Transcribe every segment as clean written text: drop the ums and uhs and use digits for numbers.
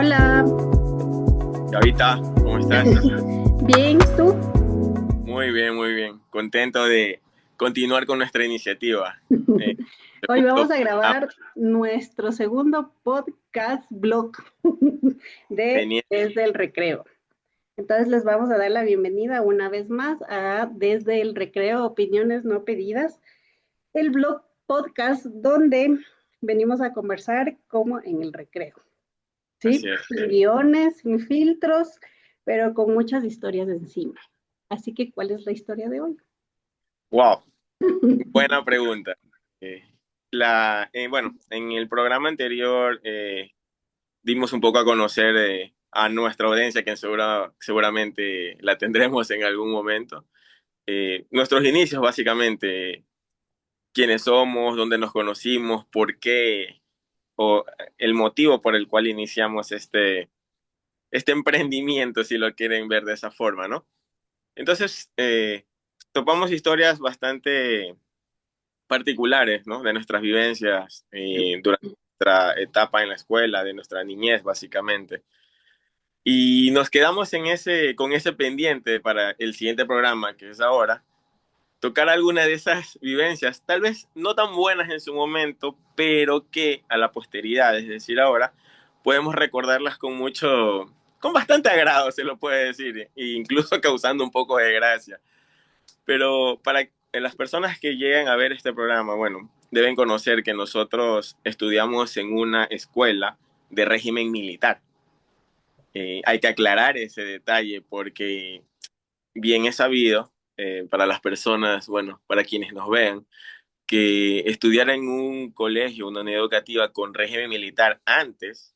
Hola, Gavita, ¿cómo estás? bien, ¿tú? Muy bien, muy bien. Contento de continuar con nuestra iniciativa. Eh, Hoy segundo vamos a programa, grabar nuestro segundo podcast blog de genial. Desde el Recreo. Entonces les vamos a dar la bienvenida una vez más a Desde el Recreo, opiniones no pedidas, el blog podcast donde venimos a conversar como en el recreo, ¿sí? Así es. Sin guiones, sin filtros, pero con muchas historias encima. Así que, ¿cuál es la historia de hoy? Wow, buena pregunta. Eh, bueno, en el programa anterior dimos un poco a conocer a nuestra audiencia, que seguramente la tendremos en algún momento. Nuestros inicios, básicamente, quiénes somos, dónde nos conocimos, por qué, o el motivo por el cual iniciamos este emprendimiento, si lo quieren ver de esa forma, ¿no? Entonces, topamos historias bastante particulares, ¿no? De nuestras vivencias durante nuestra etapa en la escuela, de nuestra niñez, básicamente. Y nos quedamos con ese pendiente para el siguiente programa, que es ahora, tocar alguna de esas vivencias, tal vez no tan buenas en su momento, pero que a la posteridad, es decir, ahora, podemos recordarlas con bastante agrado, se lo puede decir, e incluso causando un poco de gracia. Pero para las personas que llegan a ver este programa, bueno, deben conocer que nosotros estudiamos en una escuela de régimen militar. Hay que aclarar ese detalle porque bien es sabido para las personas, bueno, para quienes nos vean, que estudiar en un colegio, una unidad educativa con régimen militar antes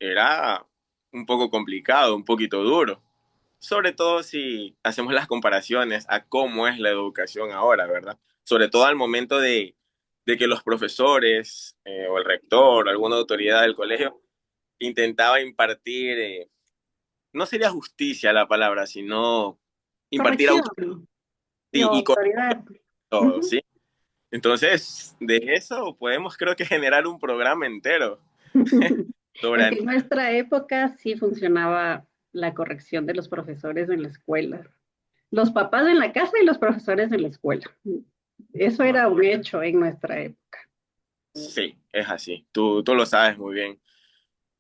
era un poco complicado, un poquito duro. Sobre todo si hacemos las comparaciones a cómo es la educación ahora, ¿verdad? Sobre todo al momento de que los profesores o el rector o alguna autoridad del colegio intentaba impartir, no sería justicia la palabra, sino impartir Corrección y y corregir autoridad. todo, Ujú. ¿sí? Entonces, de eso podemos creo que generar un programa entero Es sobre... que en nuestra época sí funcionaba la corrección de los profesores en la escuela. Los papás en la casa y los profesores en la escuela. Eso era un hecho en nuestra época. Sí, es así. Tú lo sabes muy bien.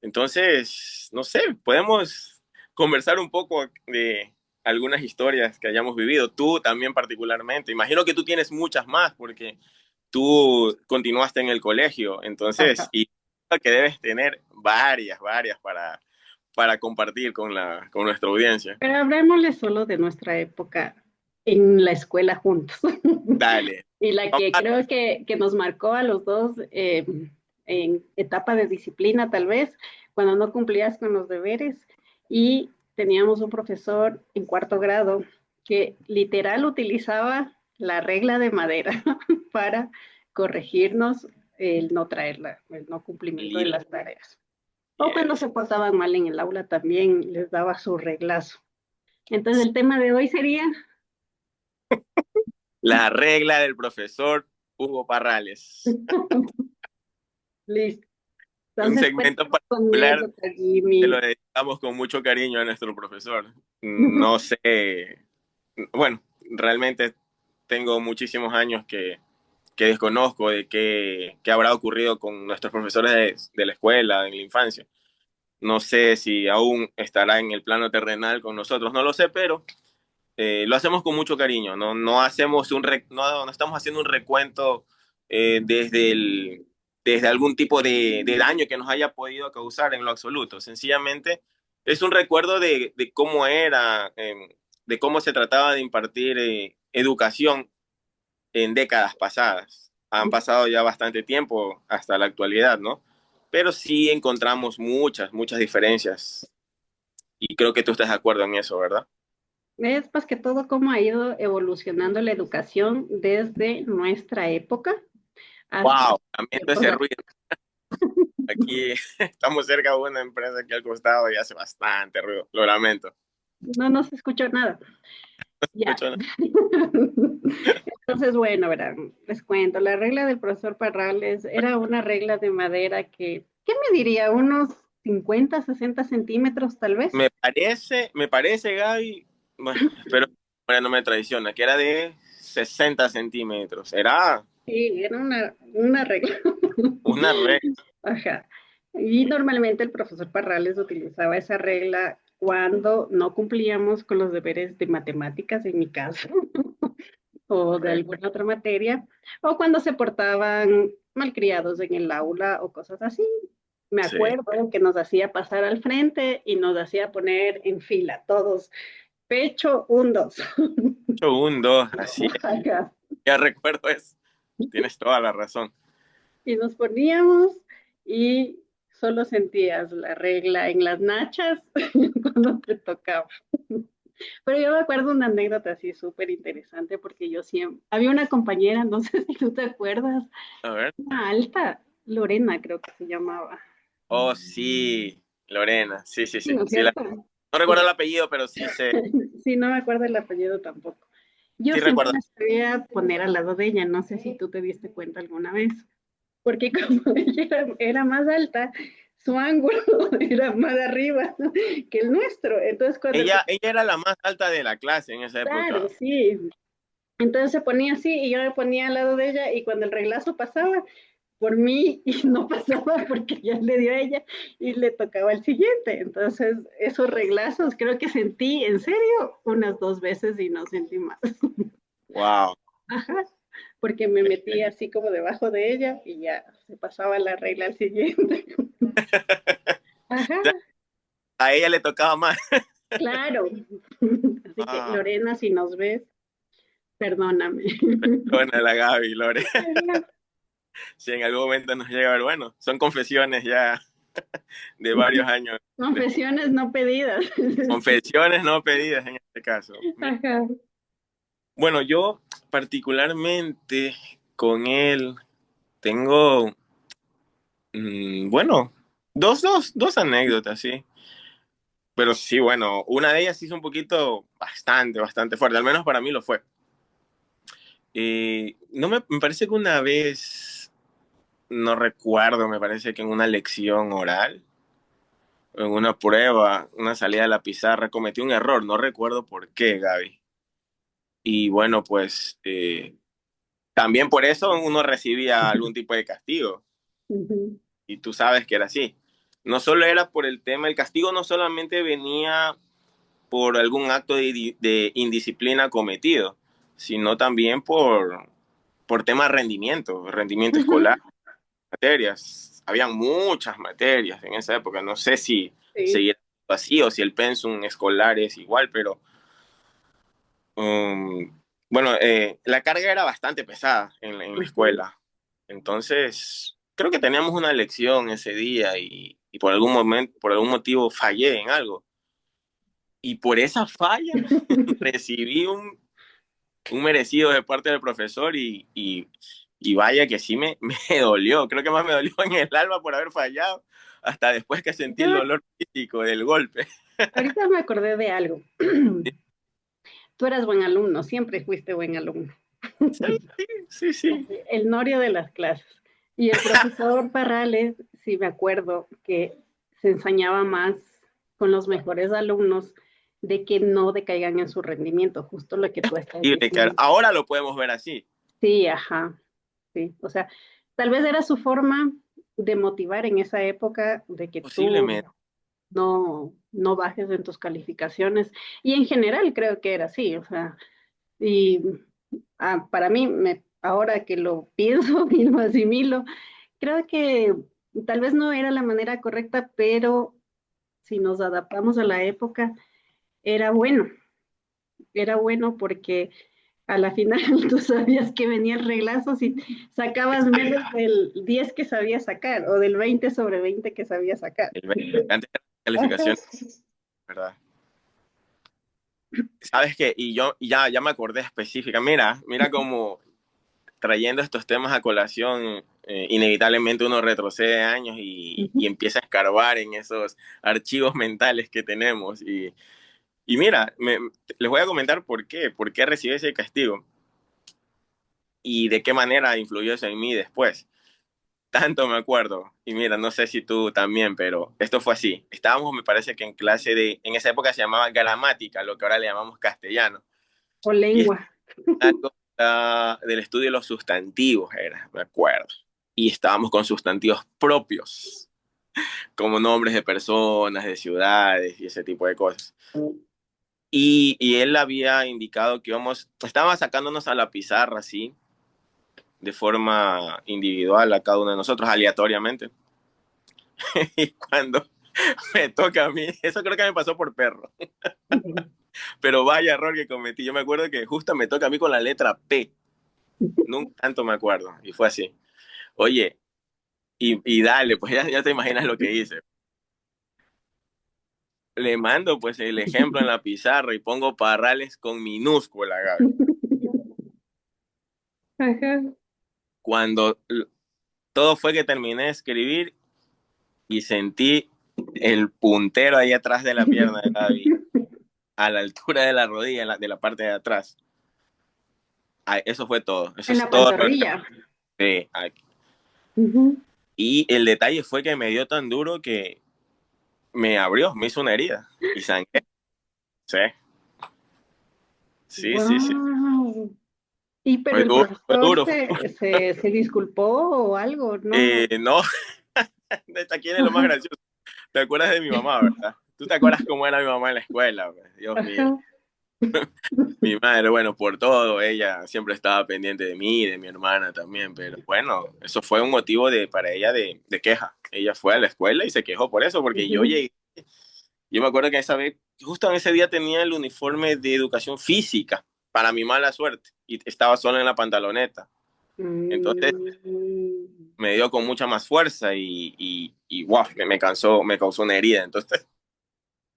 Entonces, no sé, podemos conversar un poco de algunas historias que hayamos vivido. Tú también particularmente. Imagino que tú tienes muchas más porque tú continuaste en el colegio. Entonces, Ajá. y creo que debes tener varias para compartir con nuestra audiencia. Pero hablemosle solo de nuestra época en la escuela juntos. Dale. Y la que creo que nos marcó a los dos en etapa de disciplina, tal vez, cuando no cumplías con los deberes. Y teníamos un profesor en cuarto grado que literal utilizaba la regla de madera para corregirnos el no traerla, el no cumplimiento de las tareas. O cuando Yes. se portaban mal en el aula también les daba su reglazo. Entonces el tema de hoy sería, La regla del profesor Hugo Parrales. listo. Un Entonces segmento cuéntanos tu particular anécdota, que lo Jimmy. dedicamos con mucho cariño a nuestro profesor. No sé, bueno, realmente tengo muchísimos años que desconozco de qué habrá ocurrido con nuestros profesores de la escuela, en la infancia. No sé si aún estará en el plano terrenal con nosotros, no lo sé, pero lo hacemos con mucho cariño, no hacemos no estamos haciendo un recuento desde algún tipo de daño que nos haya podido causar en lo absoluto. Sencillamente es un recuerdo de cómo era, de cómo se trataba de impartir educación en décadas pasadas. Han pasado ya bastante tiempo hasta la actualidad, ¿no? Pero sí encontramos muchas diferencias y creo que tú estás de acuerdo en eso, ¿verdad? Es más que todo cómo ha ido evolucionando la educación desde nuestra época hasta Wow, ambiente tiempos ese de... ruido. Aquí estamos cerca de una empresa aquí al costado y hace bastante ruido. Lo lamento. No se escuchó nada. Ya. Escucho, ¿no? Entonces, bueno, verán, les cuento, la regla del profesor Parrales era una regla de madera que, ¿qué me diría? Unos 50, 60 centímetros tal vez. Me parece, Gaby, bueno, espero que no me traiciona, que era de 60 centímetros. Era Sí, era una regla. una regla. Ajá. Y normalmente el profesor Parrales utilizaba esa regla cuando no cumplíamos con los deberes de matemáticas, en mi caso, o de Correcto. alguna otra materia, o cuando se portaban malcriados en el aula o cosas así. Me Sí. acuerdo que nos hacía pasar al frente y nos hacía poner en fila, todos, pecho, un, dos. 8-1-2, así es. Ajá. Ya recuerdo eso. Tienes toda la razón. Y nos poníamos y solo sentías la regla en las nachas cuando te tocaba. Pero yo me acuerdo una anécdota así súper interesante porque yo siempre, había una compañera, no sé si tú te acuerdas, A ver. una alta, Lorena creo que se llamaba. Oh, sí, Lorena. Sí, sí, Sí, sí. ¿no es Sí, cierto? no recuerdo el apellido, pero sí sé. Sí, no me acuerdo el apellido tampoco. Yo Sí siempre recuerdo. me sabía poner al lado de ella, no sé si tú te diste cuenta alguna vez, porque como ella era más alta, su ángulo era más arriba que el nuestro. Entonces, cuando el Ella era la más alta de la clase en esa claro, época. sí. Entonces se ponía así y yo me ponía al lado de ella y cuando el reglazo pasaba por mí y no pasaba porque ya le dio a ella y le tocaba al siguiente. Entonces esos reglazos creo que sentí en serio unas 2 veces y no sentí más. Wow. Ajá, porque me metí así como debajo de ella y ya se pasaba la regla al siguiente. Ajá, A ella le tocaba más. claro. Así que Wow. Lorena, si nos ves, perdóname. Bueno, la Gaby, Lore. Si en algún momento nos llega a ver, bueno, son confesiones ya de varios años después. Confesiones no pedidas. Confesiones no pedidas en este caso. Ajá. Bueno, yo particularmente con él tengo, bueno, dos anécdotas, sí. Pero sí, bueno, una de ellas sí es un poquito bastante fuerte, al menos para mí lo fue. No me parece que una vez, no recuerdo, me parece que en una lección oral, en una prueba, una salida de la pizarra, cometí un error, no recuerdo por qué, Gaby. Y bueno, pues también por eso uno recibía algún tipo de castigo. Ujú, Y tú sabes que era así. No solo era por el tema, el castigo no solamente venía por algún acto de indisciplina cometido, sino también por temas de rendimiento escolar, ujú. materias. Habían muchas materias en esa época. No sé si Sí. seguirá así o si el pensum escolar es igual, pero bueno, la carga era bastante pesada en la Ujú. escuela. Entonces, creo que teníamos una lección ese día y por algún momento, por algún motivo fallé en algo. Y por esa falla recibí un merecido de parte del profesor y vaya que sí me dolió. Creo que más me dolió en el alma por haber fallado, hasta después que sentí Yo el dolor físico del golpe. ahorita me acordé de algo. Tú eras buen alumno, siempre fuiste buen alumno. Sí, sí, sí. Así, el norio de las clases. Y el profesor Parrales, sí me acuerdo que se ensañaba más con los mejores alumnos de que no decaigan en su rendimiento, justo lo que tú estás Y que diciendo. ahora lo podemos ver así, Sí, ajá, sí. O sea, tal vez era su forma de motivar en esa época de que tú posiblemente. no bajes en tus calificaciones. Y en general creo que era así, o sea, y para mí, ahora que lo pienso y lo asimilo, creo que tal vez no era la manera correcta, pero si nos adaptamos a la época, era bueno, era bueno porque a la final tú sabías que venía el reglazo si sacabas menos del 10 que sabías sacar o del 20 sobre 20 que sabías sacar. Antes de la Ajá. calificación, ¿verdad? ¿Sabes qué? Y yo ya me acordé específica. Mira cómo trayendo estos temas a colación, inevitablemente uno retrocede años y Ujú, empieza a escarbar en esos archivos mentales que tenemos. Y mira, les voy a comentar por qué recibí ese castigo y de qué manera influyó eso en mí después. tanto me acuerdo. Y mira, no sé si tú también, pero esto fue así. Estábamos, me parece que en clase en esa época se llamaba gramática, lo que ahora le llamamos castellano. O Y es lengua. algo del estudio de los sustantivos, era, me acuerdo. Y estábamos con sustantivos propios, como nombres de personas, de ciudades y ese tipo de cosas. Y él había indicado que estaba sacándonos a la pizarra, así, de forma individual a cada uno de nosotros, aleatoriamente. Y cuando me toca a mí, eso creo que me pasó por perro, pero vaya error que cometí. Yo me acuerdo que justo me toca a mí con la letra P, nunca tanto me acuerdo, y fue así. Oye, y dale, pues ya te imaginas lo que hice. Le mando pues el ejemplo en la pizarra y pongo Parrales con minúscula, Gaby. Ajá. Cuando todo fue que terminé de escribir y sentí el puntero ahí atrás de la pierna de Gaby, a la altura de la rodilla, de la parte de atrás. Ay, eso fue todo. Eso En es la todo. pantorrilla. Sí. Ujú. Y el detalle fue que me dio tan duro que me abrió, me hizo una herida y sangré. Sí, sí, sí, sí. Wow. Y pero Fue el duro, fue profesor duro. se disculpó o algo, ¿no? No, aquí es lo más Ajá. gracioso. ¿Te acuerdas de mi mamá, verdad? ¿Tú te acuerdas cómo era mi mamá en la escuela? Pues? Dios mío. Ajá. Mi madre, bueno, por todo, ella siempre estaba pendiente de mí y de mi hermana también, pero bueno, eso fue un motivo para ella de queja. Ella fue a la escuela y se quejó por eso, porque yo Ujú. llegué. Yo me acuerdo que esa vez, justo en ese día tenía el uniforme de educación física, para mi mala suerte, y estaba solo en la pantaloneta. Entonces Mm. me dio con mucha más fuerza y wow, me causó una herida. Entonces,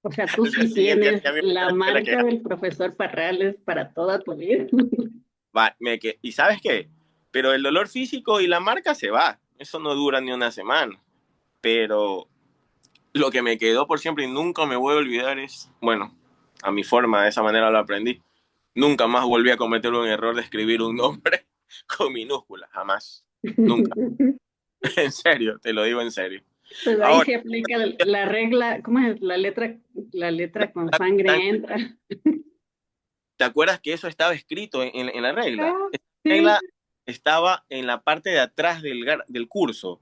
O sea, tú al día sí siguiente ya tienes tenía mi la escuela marca que del profesor Parrales para toda tu vida. ¿y sabes qué? Pero el dolor físico y la marca se va. Eso no dura ni una semana. Pero lo que me quedó por siempre y nunca me voy a olvidar es, bueno, a mi forma, de esa manera lo aprendí. Nunca más volví a cometer un error de escribir un nombre con minúsculas, jamás. Nunca. En serio, te lo digo en serio. Pues ahí Ahora, se aplica la regla, ¿cómo es? La letra con sangre entra. ¿te acuerdas que eso estaba escrito en la regla? Ah, Esa sí, regla estaba en la parte de atrás del curso,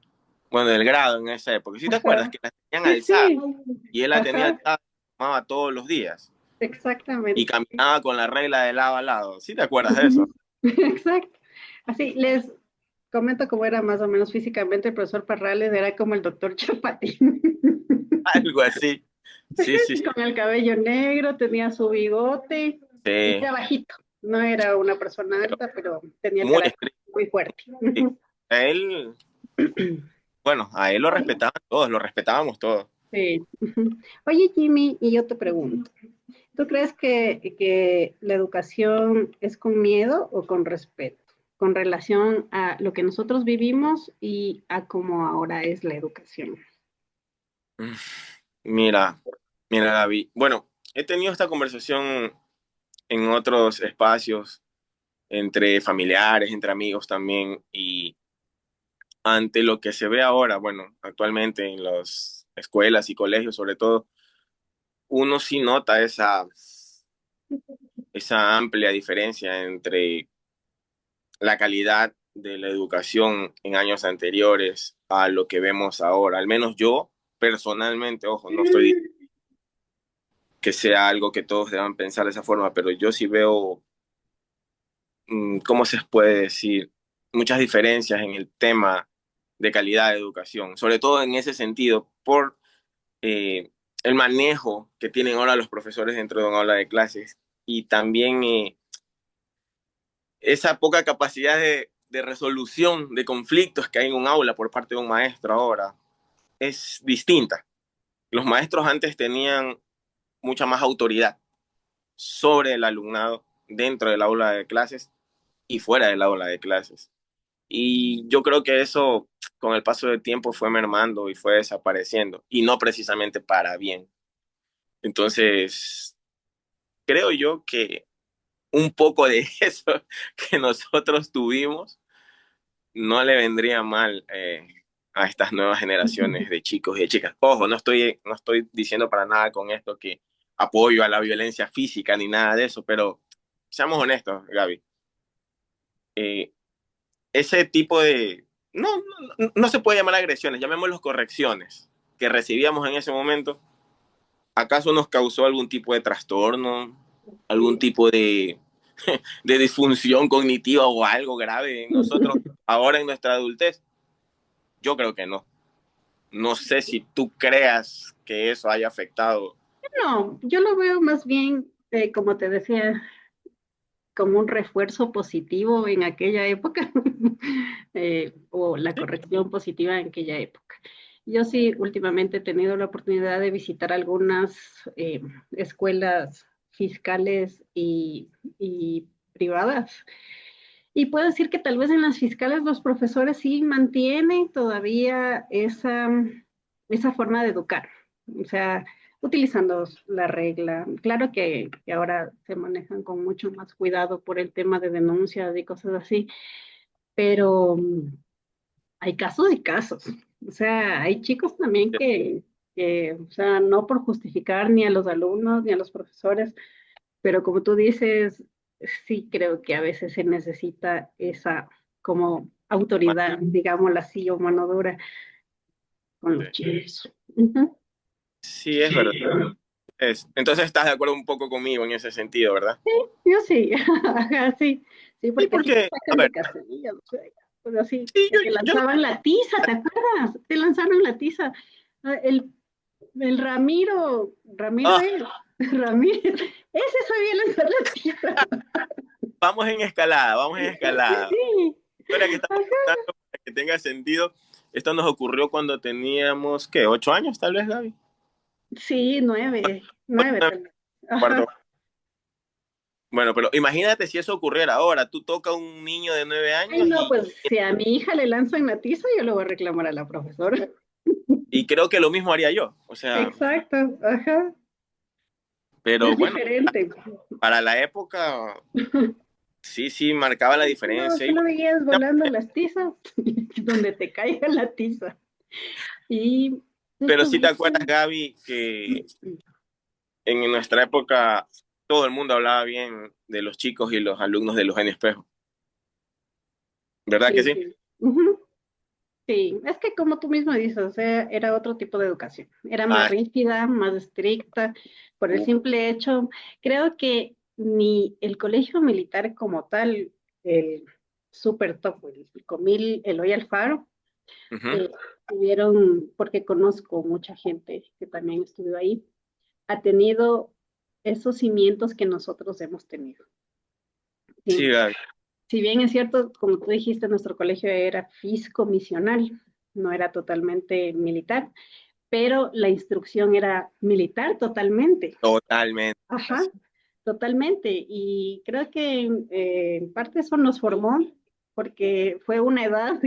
bueno, del grado en esa época. ¿Sí te acuerdas ajá. que la tenían Sí, alzada? sí, Y él la tenía ajá, alzada, tomaba todos los días y exactamente. caminaba con la regla de lado a lado. ¿Sí te acuerdas de eso? Ujú. Exacto. Así les comento cómo era más o menos físicamente el profesor Parrales, era como el doctor Chapatín. Algo así. Sí, sí, Con el cabello negro, tenía su bigote y sí. era bajito. No era una persona alta, pero tenía el Muy carácter estricto. muy fuerte. A él, bueno, a él lo respetaban todos, lo respetábamos todos. Sí. Oye, Jimmy, y yo te pregunto, ¿tú crees que la educación es con miedo o con respeto? Con relación a lo que nosotros vivimos y a cómo ahora es la educación. Mm, Mira, mira, David. Bueno, he tenido esta conversación en otros espacios, entre familiares, entre amigos también, y ante lo que se ve ahora, bueno, actualmente en las escuelas y colegios sobre todo, uno sí nota esa amplia diferencia entre la calidad de la educación en años anteriores a lo que vemos ahora. Al menos yo, personalmente, ojo, no estoy diciendo que sea algo que todos deban pensar de esa forma, pero yo sí veo, ¿cómo se puede decir? Muchas diferencias en el tema de calidad de educación, sobre todo en ese sentido, por el manejo que tienen ahora los profesores dentro de una aula de clases y también esa poca capacidad de resolución de conflictos que hay en un aula por parte de un maestro ahora es distinta. Los maestros antes tenían mucha más autoridad sobre el alumnado dentro del aula de clases y fuera del aula de clases. Y yo creo que eso con el paso del tiempo fue mermando y fue desapareciendo, y no precisamente para bien. Entonces, creo yo que un poco de eso que nosotros tuvimos no le vendría mal a estas nuevas generaciones de chicos y de chicas. Ojo, no estoy diciendo para nada con esto que apoyo a la violencia física ni nada de eso, pero seamos honestos, Gaby. Eh, ese tipo de... No se puede llamar agresiones, llamémoslos correcciones que recibíamos en ese momento. ¿Acaso nos causó algún tipo de trastorno, algún tipo de disfunción cognitiva o algo grave en nosotros ahora en nuestra adultez? Yo creo que no. No sé si tú creas que eso haya afectado. No, yo lo veo más bien, como te decía, como un refuerzo positivo en aquella época, o la Sí, corrección positiva en aquella época. Yo sí, últimamente he tenido la oportunidad de visitar algunas escuelas fiscales y privadas. Y puedo decir que tal vez en las fiscales los profesores sí mantienen todavía esa forma de educar. O sea, utilizando la regla. Claro que ahora se manejan con mucho más cuidado por el tema de denuncias y cosas así, pero hay casos y casos. O sea, hay chicos también o sea, no por justificar ni a los alumnos ni a los profesores, pero como tú dices, sí creo que a veces se necesita esa como autoridad, digámoslo así, o mano dura con los chicos. Ujú. sí, es verdad. Entonces estás de acuerdo un poco conmigo en ese sentido, ¿verdad? Yo sí, ajá, sí, sí, Sí, porque sí te porque, a sacan de ver, casillas, o sea, pues así, sí, te yo no, lanzaban la tiza, ¿te acuerdas? Te lanzaron la tiza. Ah, el Ramiro ah, es, Ramiro, ese sabía lanzar la tiza. vamos en escalada. Sí, La historia que estamos ajá, contando, para que tenga sentido, esto nos ocurrió cuando teníamos, ¿qué? ¿8 años tal vez, Gaby? sí, nueve tal vez. Cuarto. Ajá. Bueno, pero imagínate si eso ocurriera ahora. Tú tocas a un niño de nueve Ay, años no, pues si a mi hija le lanzan la tiza, yo le voy a reclamar a la profesora. y creo que lo mismo haría yo. O sea, Exacto, ajá. pero Es bueno, diferente. para la época sí, sí, marcaba la No, diferencia. Y solo bueno, veías volando las tizas, donde te caiga la tiza. Y tú pero sí te tuviste, acuerdas, Gaby, que en nuestra época todo el mundo hablaba bien de los chicos y los alumnos de los N Espejo. ¿Verdad que sí, sí? sí. Ujú. Sí, es que como tú mismo dices, o sea, era otro tipo de educación, era más Ah, rígida, más estricta, por el uh, simple hecho, creo que ni el colegio militar como tal, el super top, el Comil Eloy Alfaro, ujú. eh, tuvieron, porque conozco mucha gente que también estudió ahí, ha tenido esos cimientos que nosotros hemos tenido. Sí, ¿Sí? Gaby, Si bien es cierto, como tú dijiste, nuestro colegio era fisco misional, no era totalmente militar, pero la instrucción era militar totalmente. totalmente. Ajá, Así. totalmente. Y creo que en parte eso nos formó, porque fue una edad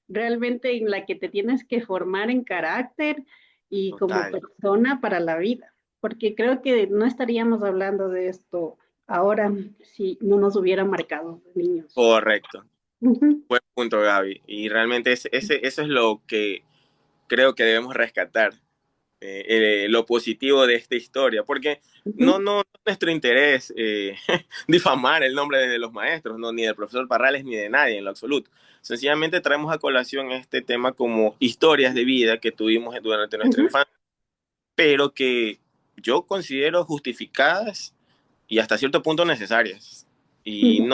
realmente en la que te tienes que formar en carácter y como Total. persona para la vida, porque creo que no estaríamos hablando de esto ahora si no nos hubiera marcado de niños. Correcto. Ujú, Buen punto, Gaby. Y realmente eso es lo que creo que debemos rescatar, lo positivo de esta historia, porque ujú, no es nuestro interés difamar el nombre de los maestros, no, ni del profesor Parrales ni de nadie en lo absoluto. Sencillamente traemos a colación este tema como historias de vida que tuvimos durante nuestra ujú, infancia, pero que yo considero justificadas y hasta cierto punto necesarias. Y ujú.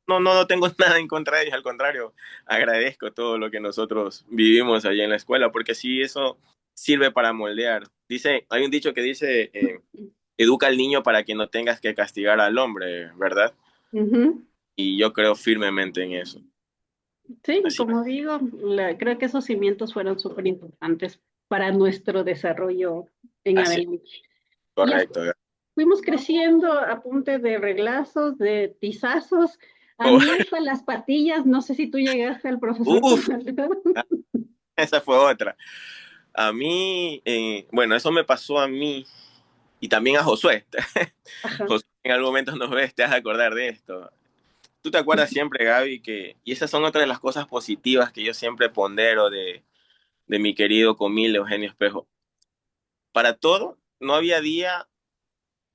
no tengo nada en contra de ellos, al contrario, agradezco todo lo que nosotros vivimos allá en la escuela, porque sí, eso sirve para moldear. Dice, hay un dicho que dice, educa al niño para que no tengas que castigar al hombre, ¿verdad? Ujú. Y yo creo firmemente en eso. Sí, Así, como digo, creo que esos cimientos fueron súper importantes para nuestro desarrollo en así, adelante. Y así correcto. fuimos creciendo a punta de reglazos, de tizazos. A Oh, mí hasta las patillas, no sé si tú llegaste al profesor uf, Pujol. esa fue otra. A mí, bueno, eso me pasó a mí y también a Josué. Ajá. Josué en algún momento nos ves, te vas a acordar de esto. tú te acuerdas siempre, Gaby, y esas son otras de las cosas positivas que yo siempre pondero de mi querido Comil Eugenio Espejo. Para todo, no había día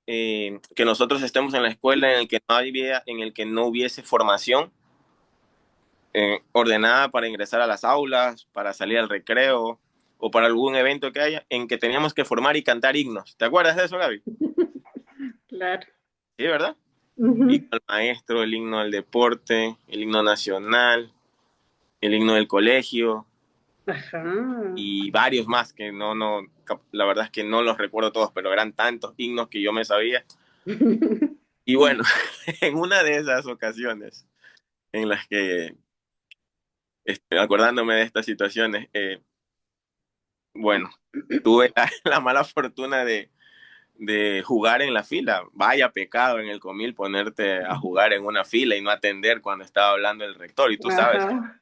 que nosotros estemos en la escuela en el que no hubiese formación ordenada para ingresar a las aulas, para salir al recreo o para algún evento que haya, en que teníamos que formar y cantar himnos. ¿Te acuerdas de eso, Gaby? Claro. Sí, ¿verdad? Ujú. Himno al maestro, el himno al deporte, el himno nacional, el himno del colegio Ajá. y varios más que la verdad es que no los recuerdo todos, pero eran tantos himnos que yo me sabía. Y bueno, en una de esas ocasiones en las que, acordándome de estas situaciones, bueno, tuve la mala fortuna de jugar en la fila. Vaya pecado en el Comil ponerte a jugar en una fila y no atender cuando estaba hablando el rector. Y tú sabes, Ajá.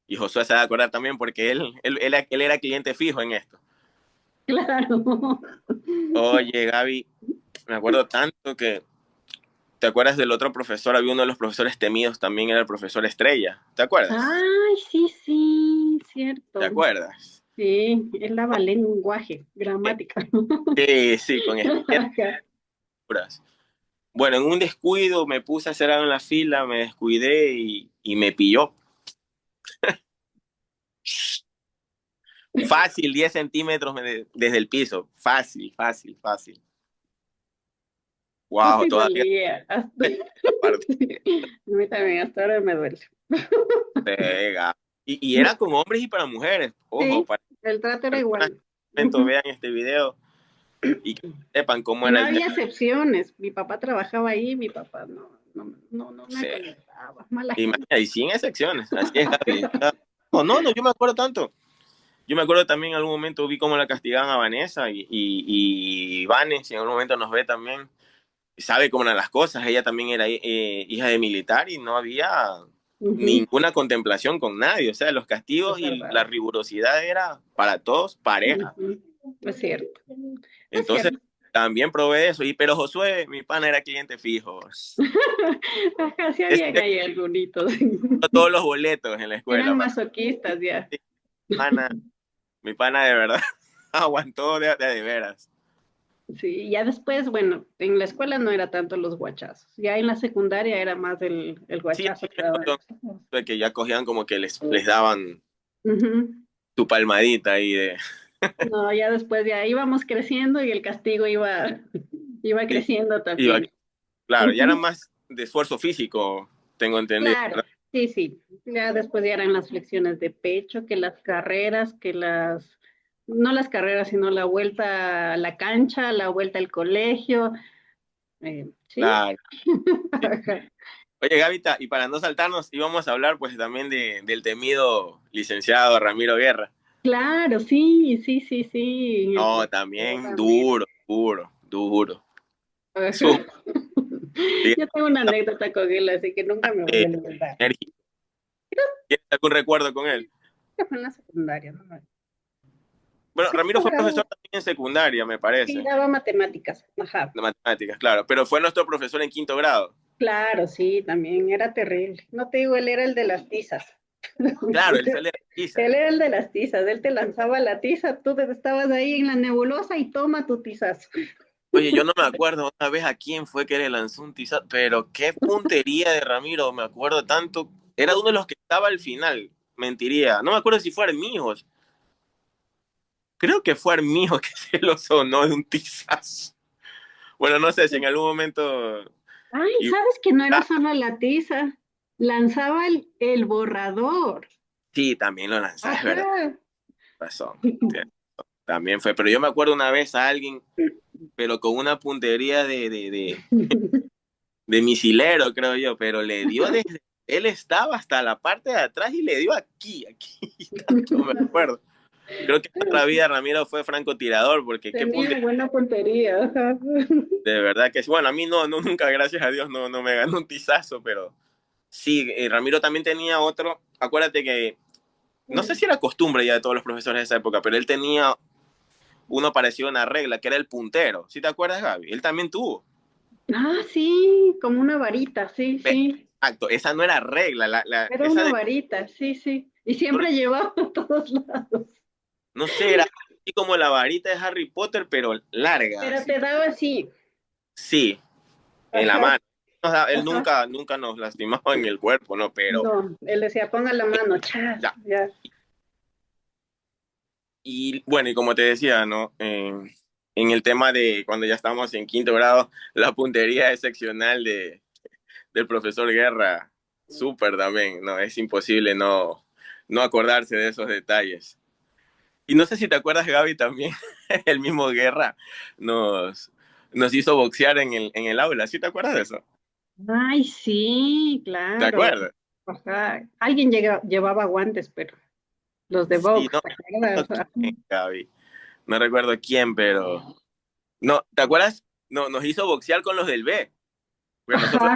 y Josué se va a acordar también porque él era cliente fijo en esto. Claro. Oye, Gaby, me acuerdo tanto que, ¿te acuerdas del otro profesor? Había uno de los profesores temidos, también era el profesor Estrella. ¿Te acuerdas? Ay, sí, sí, ¿Te cierto. acuerdas? Sí, él daba lenguaje, gramática. Sí, sí, con estructuras. Bueno, en un descuido me puse a hacer algo en la fila, me descuidé y me pilló. Fácil, 10 centímetros desde el piso. Fácil, fácil, fácil. No Wow, te todavía dolía. la parte A mí también, hasta ahora me duele. pega. Y era con hombres y para mujeres. Ojo, Sí, para el trato era personas igual. que en este momento vean este video y que sepan cómo Y era no el tema. había excepciones. Mi papá trabajaba ahí, mi papá no me Sí. calentaba. Mala gente. Imagina, y sin excepciones. Así es, Gaby. No, yo me acuerdo tanto. Yo me acuerdo también en algún momento vi cómo la castigaban a Vanessa y Vanes, si en algún momento nos ve también, sabe cómo eran las cosas. Ella también era hija de militar y no había Ujú, ninguna contemplación con nadie. O sea, los castigos es y la verdad. rigurosidad era para todos pareja. Ujú, es cierto. Es Entonces, cierto. también probé eso. Pero Josué, mi pana, era cliente fijo. Ajá, sí habían Este ahí algunitos. todos los boletos en la escuela. Eran masoquistas ya. Pana, mi pana de verdad aguantó de veras. Sí, ya después, bueno, en la escuela no era tanto los guachazos. Ya en la secundaria era más el Sí, guachazo que daban los chicos. de que ya cogían como que les daban Ujú. tu palmadita ahí de... No, ya después ya íbamos creciendo y el castigo iba Sí, creciendo iba, también. claro, ya era Ujú. más de esfuerzo físico, tengo entendido, Claro, ¿verdad? sí, sí. Ya después ya eran las flexiones de pecho, que las carreras, no las carreras, sino la vuelta a la cancha, la vuelta al colegio. Sí. Claro. Oye, Gavita, y para no saltarnos, íbamos a hablar pues también del temido licenciado Ramiro Guerra. Claro, sí, sí, sí, sí, el No, profesor también Ramiro. duro, duro, duro. Ajá. Su, sí, Yo tengo una anécdota con él, así que nunca me voy eh, a olvidar. enérgico. ¿Tienes algún recuerdo con él? Creo que fue en la secundaria, ¿no? Bueno, Ramiro Sexto fue profesor grado, también en secundaria, me sí, parece, daba matemáticas. Ajá. de matemáticas, claro, pero fue nuestro profesor en quinto grado. Claro, sí, también era terrible. No te digo, él era el de las tizas. Claro, él fue el de la Él pizza. era el de las tizas, él te lanzaba la tiza, estabas ahí en la nebulosa y toma tu tizazo. Oye, yo no me acuerdo una vez a quién fue que le lanzó un tizazo, pero qué puntería de Ramiro, me acuerdo tanto. Era uno de los que estaba al final, mentiría. No me acuerdo si fue Armijos. Creo que fue Armijos que se lo sonó de un tizazo. Bueno, no sé si en algún momento... Ay, y- ¿sabes que no era ah, solo la tiza? Lanzaba el borrador. sí, también lo lanzaba, es verdad, Ajá. razón. También fue, pero yo me acuerdo una vez a alguien, pero con una puntería de misilero, creo yo, pero le dio desde... Él estaba hasta la parte de atrás y le dio aquí, tanto me acuerdo. Creo que en otra vida Ramiro fue francotirador, porque qué Tenía punto, buena puntería. Ajá. de verdad que sí. Bueno, a mí nunca, gracias a Dios, no me ganó un tizazo, pero sí, Ramiro también tenía otro, acuérdate que, no sé si era costumbre ya de todos los profesores de esa época, pero él tenía uno parecido a una regla, que era el puntero. ¿Sí te acuerdas, Gaby? Él también tuvo. Ah, sí, como una varita, sí, sí. Exacto, esa no era regla, Era esa una de, varita, sí, sí. Y no, siempre llevaba a todos lados. no sé, era así como la varita de Harry Potter, pero larga, Pero así. te daba así. Sí, en la Ajá, mano. Él ajá. nunca nos lastimaba en el cuerpo, ¿no? Pero No, él decía, ponga la mano, chas, ya. ya. Y bueno, y como te decía, ¿no? En el tema de cuando ya estamos en quinto grado, la puntería excepcional del profesor Guerra, súper también, ¿no? Es imposible no acordarse de esos detalles. Y no sé si te acuerdas, Gaby, también, el mismo Guerra nos, nos hizo boxear en el aula. ¿Sí te acuerdas de eso? Ay, sí, ¿Te claro. acuerdas? Ajá. Alguien llevaba guantes, pero los de Sí, Vox, no ¿te recuerdo acuerdas? Ajá. quién, Gaby. No recuerdo quién, pero... No, ¿te acuerdas? No, nos hizo boxear con los del B. Porque nosotros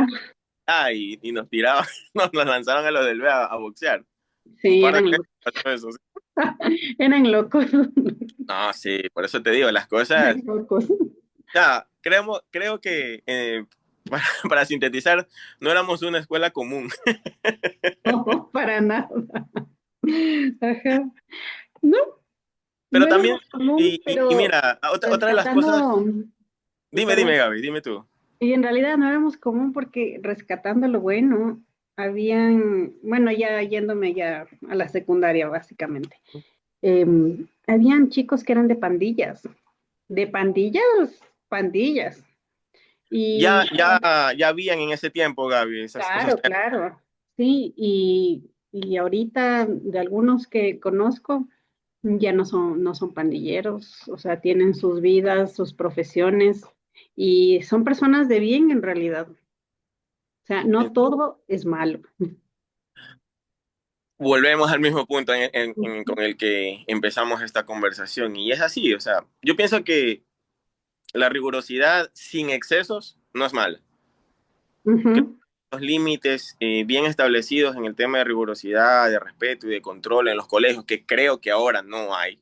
Ajá. y nos tiraban, nos lanzaron a los del B a boxear. Un Sí, par de veces pasó eso. Sí. eran locos. No, sí, por eso te digo, las Eran cosas. locos. Ya, creo que para sintetizar, no éramos una escuela común. No, para nada. Ajá. No, Pero no también, éramos común, y pero mira, otra de las cosas. rescatando, Dime, perdón, Gaby, dime tú. y en realidad no éramos común porque rescatando lo bueno, habían, bueno, ya yéndome ya a la secundaria básicamente, habían chicos que eran de pandillas, pandillas. Ya, Y ya, ya habían en ese tiempo, Gaby, esos claro, temas. claro, sí, y ahorita de algunos que conozco ya no son pandilleros, o sea, tienen sus vidas, sus profesiones y son personas de bien en realidad. O sea, no todo es malo. Volvemos al mismo punto con el que empezamos esta conversación. Y es así, o sea, yo pienso que la rigurosidad sin excesos no es mala. Creo Ujú. que los límites bien establecidos en el tema de rigurosidad, de respeto y de control en los colegios, que creo que ahora no hay.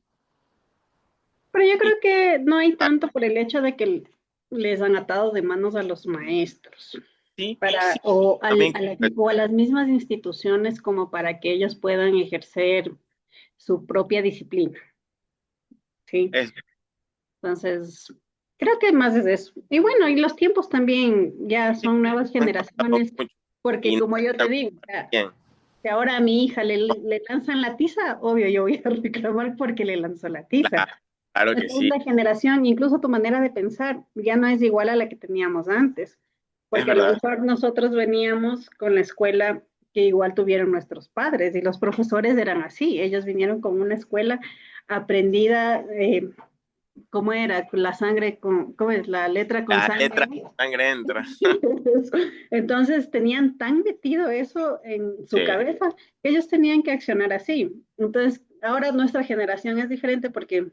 Pero yo Y creo que no hay tanto por el hecho de que les han atado de manos a los maestros sí, sí, para, también o a las mismas instituciones como para que ellos puedan ejercer su propia disciplina, ¿sí? es Entonces, creo que más es eso. Y bueno, y los tiempos también ya sí, son nuevas han cambiado generaciones, mucho porque y no como yo te está digo, o sea, bien. si ahora a mi hija le lanzan la tiza, obvio, yo voy a reclamar porque le lanzó la tiza. Claro, claro que Entonces sí, la generación, incluso tu manera de pensar, ya no es igual a la que teníamos antes, es porque a lo verdad. mejor nosotros veníamos con la escuela que igual tuvieron nuestros padres y los profesores eran así, ellos vinieron con una escuela aprendida, ¿cómo era? Con la sangre, ¿cómo es? La letra con La sangre. letra sangre entra. Entonces tenían tan metido eso en su Sí, cabeza que ellos tenían que accionar así. Entonces, ahora nuestra generación es diferente porque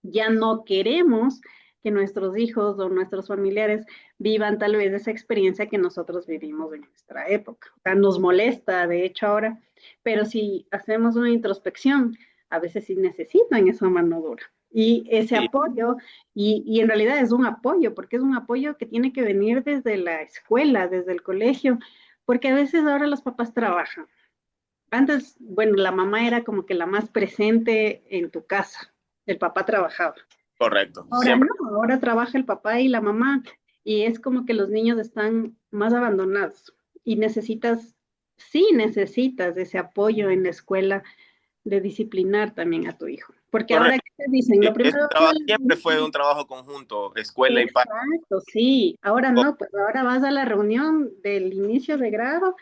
ya no queremos que nuestros hijos o nuestros familiares vivan tal vez esa experiencia que nosotros vivimos en nuestra época. O sea, nos molesta, de hecho, ahora, pero si hacemos una introspección, a veces sí necesitan esa mano dura. Y ese sí, apoyo, y en realidad es un apoyo, porque es un apoyo que tiene que venir desde la escuela, desde el colegio, porque a veces ahora los papás trabajan. Antes, bueno, la mamá era como que la más presente en tu casa, el papá trabajaba. correcto. Ahora no, Siempre. ahora trabaja el papá y la mamá y es como que los niños están más abandonados y necesitas, sí necesitas ese apoyo en la escuela de disciplinar también a tu hijo. Porque ahora, Correcto. ¿qué te dicen? Lo Ese primero, trabajo siempre fue un trabajo conjunto, escuela y padre. exacto, sí. Ahora no, pues ahora vas a la reunión del inicio de grado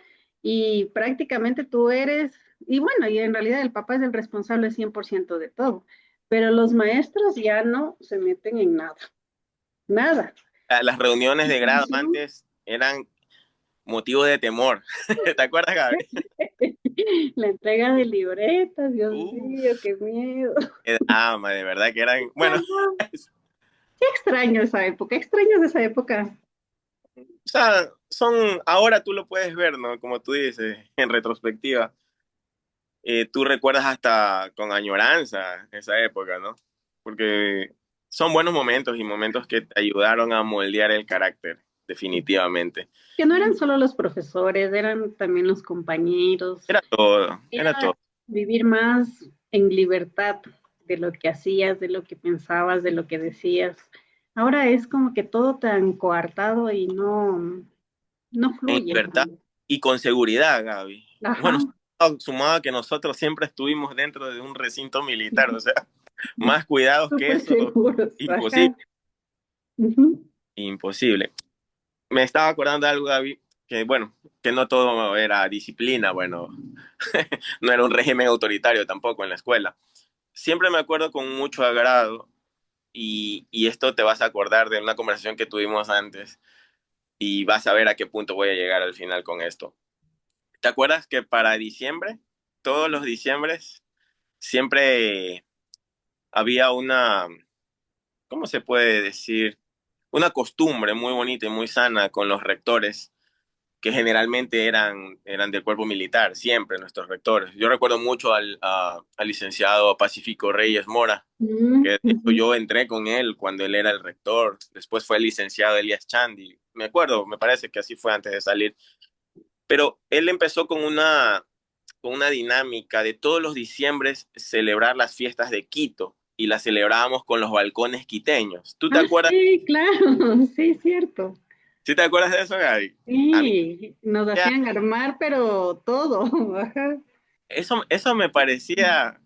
y prácticamente tú eres, y bueno, y en realidad el papá es el responsable 100% de todo, pero los maestros ya no se meten en nada, nada. Las reuniones de grado Ujú. antes eran motivo de temor. ¿Te acuerdas, Gaby? La entrega de libretas, Dios mío, Uf, qué miedo. qué drama, de verdad que eran, bueno, Ajá. Qué extraño esa época, extraños de esa época. o sea, ahora tú lo puedes ver, ¿no? Como tú dices, en retrospectiva. Tú recuerdas hasta con añoranza esa época, ¿no? Porque son buenos momentos y momentos que te ayudaron a moldear el carácter. definitivamente. Que no eran solo los profesores, eran también los compañeros. Era todo, era Era todo. vivir más en libertad de lo que hacías, de lo que pensabas, de lo que decías. Ahora es como que todo tan coartado y no En fluye. libertad y con seguridad, Gaby. Ajá, Bueno, sumado a que nosotros siempre estuvimos dentro de un recinto militar, o sea, más cuidados que súper eso, seguros. imposible, Ajá. Ujú. imposible. Me estaba acordando de algo, Gaby, que bueno, que no todo era disciplina, bueno, no era un régimen autoritario tampoco en la escuela. Siempre me acuerdo con mucho agrado y esto te vas a acordar de una conversación que tuvimos antes y vas a ver a qué punto voy a llegar al final con esto. ¿Te acuerdas que para diciembre, todos los diciembres, siempre había una, ¿cómo se puede decir? Una costumbre muy bonita y muy sana con los rectores, que generalmente eran del cuerpo militar, siempre nuestros rectores. Yo recuerdo mucho al licenciado Pacífico Reyes Mora, que de hecho Ujú. yo entré con él cuando él era el rector, después fue el licenciado Elías Chandi, me acuerdo, me parece que así fue antes de salir, pero él empezó con una dinámica de todos los diciembres celebrar las fiestas de Quito y las celebrábamos con los balcones quiteños. ¿Tú te Ah, acuerdas? sí, claro, sí, cierto. ¿Sí te acuerdas de eso, Gaby? A mí Sí, nos ya, hacían armar, pero todo. Ajá. eso me parecía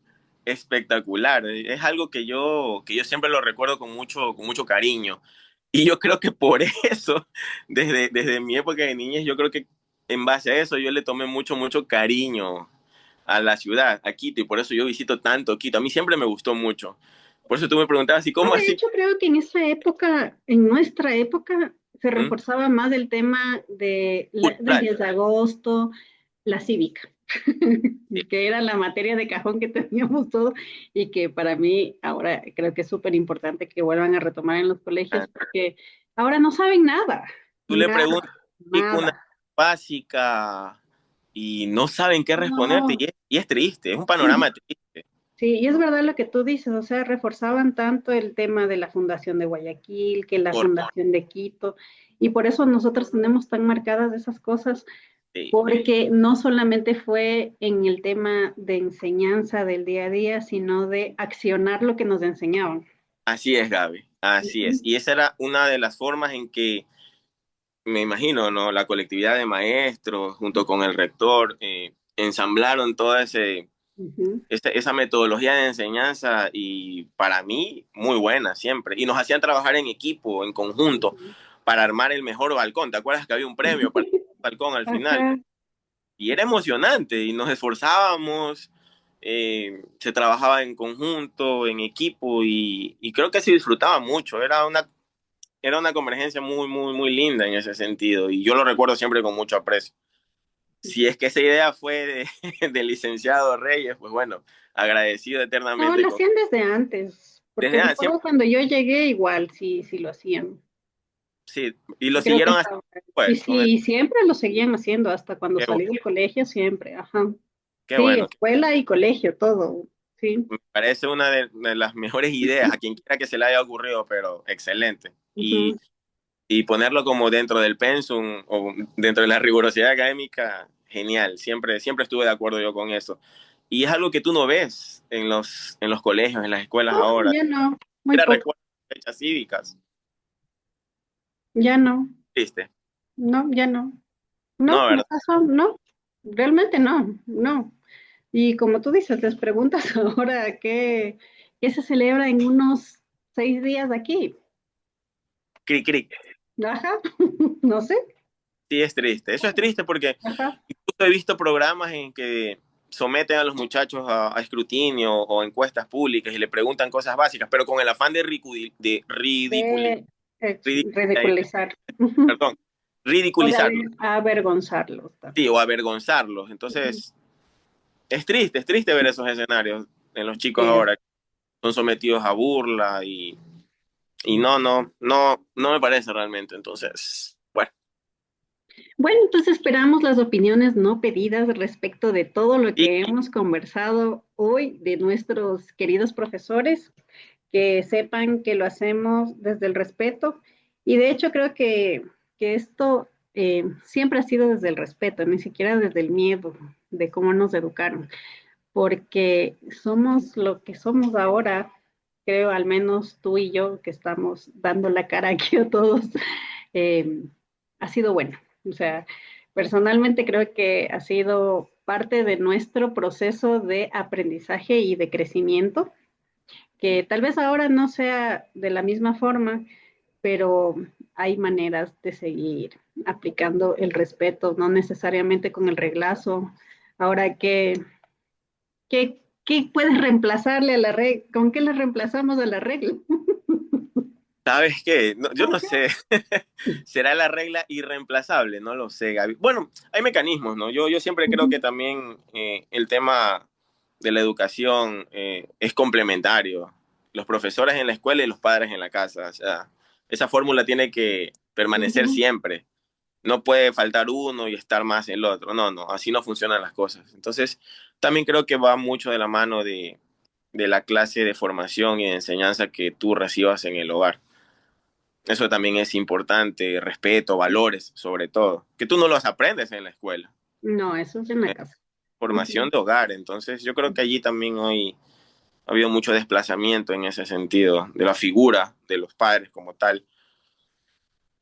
espectacular. Es algo que yo siempre lo recuerdo con mucho cariño. Y yo creo que por eso, desde mi época de niñez, yo creo que en base a eso yo le tomé mucho cariño a la ciudad, a Quito, y por eso yo visito tanto Quito. A mí siempre me gustó mucho. Por eso tú me preguntabas, ¿y No, cómo de así? hecho, creo que en esa época, en nuestra época, se ¿Mm? reforzaba más el tema del Cultural. 10 de agosto, la cívica, Sí. que era la materia de cajón que teníamos todos y que para mí ahora creo que es súper importante que vuelvan a retomar en los Ah, colegios porque ahora no saben nada, tú le nada, preguntas una nada. básica y no saben qué responderte, No. y es triste, es un panorama triste. Sí, y es verdad lo que tú dices, o sea, reforzaban tanto el tema de la Fundación de Guayaquil, que la Por, Fundación de Quito, y por eso nosotros tenemos tan marcadas esas cosas, sí. porque no solamente fue en el tema de enseñanza del día a día, sino de accionar lo que nos enseñaban. Así es, Gaby, así es. Ujú, Y esa era una de las formas en que, me imagino, ¿no? La colectividad de maestros, junto con el rector, ensamblaron toda ujú, esa metodología de enseñanza y para mí muy buena siempre. Y nos hacían trabajar en equipo, en conjunto, ujú. para armar el mejor balcón. ¿Te acuerdas que había un premio para el balcón al final? Ajá. Y era emocionante y nos esforzábamos, se trabajaba en conjunto, en equipo y creo que se disfrutaba mucho. Era una convergencia muy linda en ese sentido y yo lo recuerdo siempre con mucho aprecio. Si es que esa idea fue del licenciado Reyes, pues bueno, agradecido No, eternamente lo con... hacían desde antes, porque Desde siempre, recuerdo cuando yo llegué igual, sí, sí lo hacían. sí, y lo Y creo que siguieron hasta hasta, y después, sí, siempre lo seguían haciendo, hasta cuando qué, salí del colegio, siempre, ajá. qué Sí, bueno, escuela y colegio, todo, sí. me parece una de las mejores ideas a quien quiera que se le haya ocurrido, pero excelente. Ujú. Y ponerlo como dentro del pensum o dentro de la rigurosidad académica, genial, siempre estuve de acuerdo yo con eso. Y es algo que tú no ves en los colegios, en las escuelas No, ahora. ya no, muy Era poco, recuerdo de fechas cívicas, ya no, ¿viste? no, ya no. No, No, no ¿verdad? pasó, no, realmente no, no. Y como tú dices, les preguntas ahora qué se celebra en unos 6 días aquí. Cric, cric. Ajá, no sé, Sí, es triste. Eso es triste porque ajá. incluso he visto programas en que someten a los muchachos a escrutinio o encuestas públicas y le preguntan cosas básicas, pero con el afán de De ridiculizar. perdón, O de ridiculizarlos, avergonzarlos sí, también. o avergonzarlos. Ujú. Entonces, es triste ver esos escenarios en los chicos Sí, ahora que son sometidos a burla y no me parece realmente. Entonces, bueno, bueno, entonces esperamos las opiniones no pedidas respecto de todo lo y que hemos conversado hoy de nuestros queridos profesores, que sepan que lo hacemos desde el respeto y de hecho creo que que esto siempre ha sido desde el respeto, ni siquiera desde el miedo de cómo nos educaron, porque somos lo que somos ahora, creo, al menos tú y yo, que estamos dando la cara aquí a todos, eh, ha sido bueno. O sea, personalmente creo que ha sido parte de nuestro proceso de aprendizaje y de crecimiento, que tal vez ahora no sea de la misma forma, pero hay maneras de seguir aplicando el respeto, no necesariamente con el reglazo. Ahora, ¿qué puedes reemplazarle a la regla? ¿Con qué le reemplazamos a la regla? ¿Sabes qué? No, yo no sé. ¿Será la regla irreemplazable? No lo sé, Gaby. Bueno, hay mecanismos, ¿no? Yo siempre creo que también el tema de la educación es complementario. Los profesores en la escuela y los padres en la casa. O sea, esa fórmula tiene que permanecer siempre. No puede faltar uno y estar más el otro. No, no, así no funcionan las cosas. Entonces, también creo que va mucho de la mano de la clase de formación y de enseñanza que tú recibas en el hogar. Eso también es importante, respeto, valores, sobre todo, que tú no los aprendes en la escuela. No, eso es en la Eh, casa. Formación de hogar, entonces yo creo que allí también hoy ha habido mucho desplazamiento en ese sentido, de la figura de los padres como tal.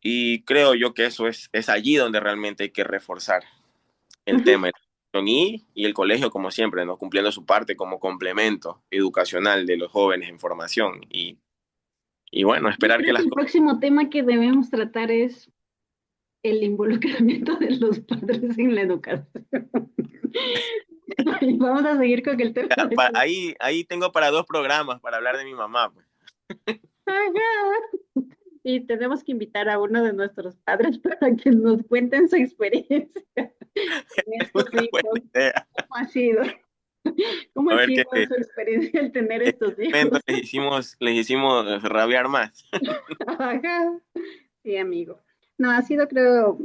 Y creo yo que eso es allí donde realmente hay que reforzar el tema de la educación y el colegio, como siempre, ¿no? Cumpliendo su parte como complemento educacional de los jóvenes en formación. Y bueno, Yo esperar que creo que las el cosas... próximo tema que debemos tratar es el involucramiento de los padres en la educación. Y vamos a seguir con el tema de... Ahí tengo para 2 programas para hablar de mi mamá, pues. Ajá. Y tenemos que invitar a uno de nuestros padres para que nos cuenten su experiencia con Es estos una buena hijos. idea. ¿Cómo ha sido? ¿Cómo A ha ver sido qué su experiencia al tener en estos qué momento hijos? les hicimos rabiar más. Ajá. Sí, amigo. No, ha sido, creo,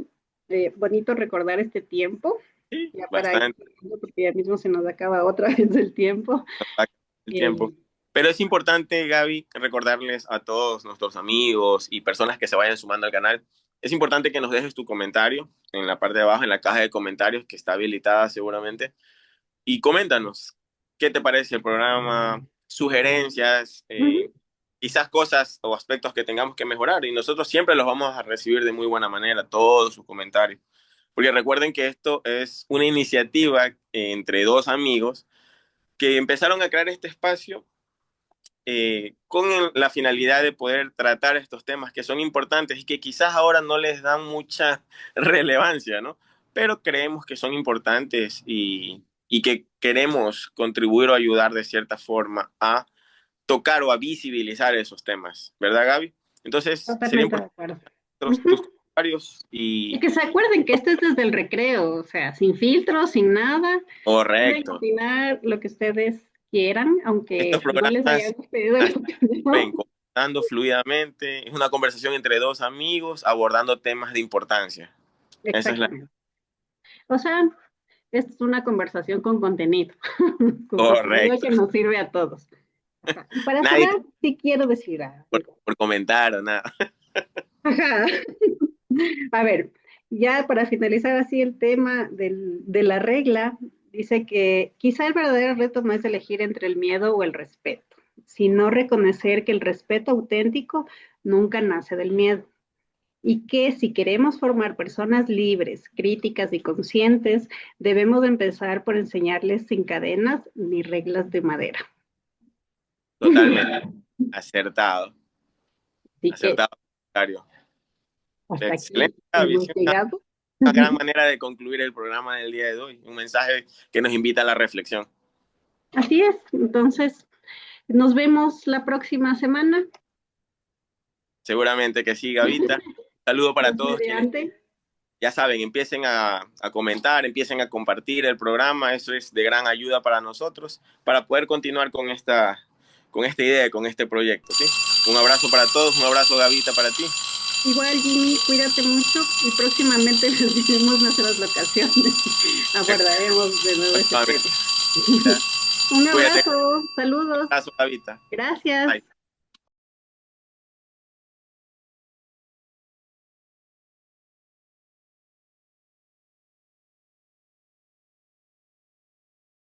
bonito recordar este tiempo, Sí, ya para ir, bastante terminando, porque ya mismo se nos acaba otra vez el tiempo. el Eh, tiempo. Pero es importante, Gaby, recordarles a todos nuestros amigos y personas que se vayan sumando al canal. Es importante que nos dejes tu comentario en la parte de abajo, en la caja de comentarios que está habilitada seguramente. Y coméntanos qué te parece el programa, sugerencias, ujú, quizás cosas o aspectos que tengamos que mejorar. Y nosotros siempre los vamos a recibir de muy buena manera, todos sus comentarios. Porque recuerden que esto es una iniciativa entre 2 amigos que empezaron a crear este espacio con la finalidad de poder tratar estos temas que son importantes y que quizás ahora no les dan mucha relevancia, ¿no? Pero creemos que son importantes y que queremos contribuir o ayudar de cierta forma a tocar o a visibilizar esos temas, ¿verdad, Gaby? Entonces, sería totalmente de importante acuerdo. tus Ujú. comentarios Y y que se acuerden que este es desde el recreo, o sea, sin filtros, sin nada. Pueden correcto. opinar lo que ustedes quieran, Estos aunque no les programas hayamos pedido la ven opinión. conversando fluidamente, es una conversación entre 2 amigos abordando temas de importancia. Esa es la Exactamente. O sea, esta es una conversación con contenido, con contenido correcto. que nos sirve a todos. Ajá. Y para Nadie cerrar, sí quiero decir algo. por comentar o nada. Ajá. A ver, ya para finalizar así el tema de la regla, dice que quizá el verdadero reto no es elegir entre el miedo o el respeto, sino reconocer que el respeto auténtico nunca nace del miedo y que si queremos formar personas libres, críticas y conscientes, debemos empezar por enseñarles sin cadenas ni reglas de madera. Totalmente acertado. Así que Acertado comentario. hasta Excelente, aquí Gaby. hemos Sí, llegado. una gran manera de concluir el programa del día de hoy. Un mensaje que nos invita a la reflexión. Así es, entonces nos vemos la próxima semana. Seguramente que sí, Gavita. Saludo para Dios todos quienes, mediante. ya saben, empiecen a comentar, empiecen a compartir el programa. Eso es de gran ayuda para nosotros, para poder continuar con esta idea, con este proyecto. ¿Sí? Un abrazo para todos, un abrazo, Gavita, para ti. Igual, Jimmy, cuídate mucho y próximamente les diremos nuestras locaciones. Abordaremos de nuevo ese tema. Un Cuídate. abrazo, Un saludos, abrazo, Gavita. gracias. Bye.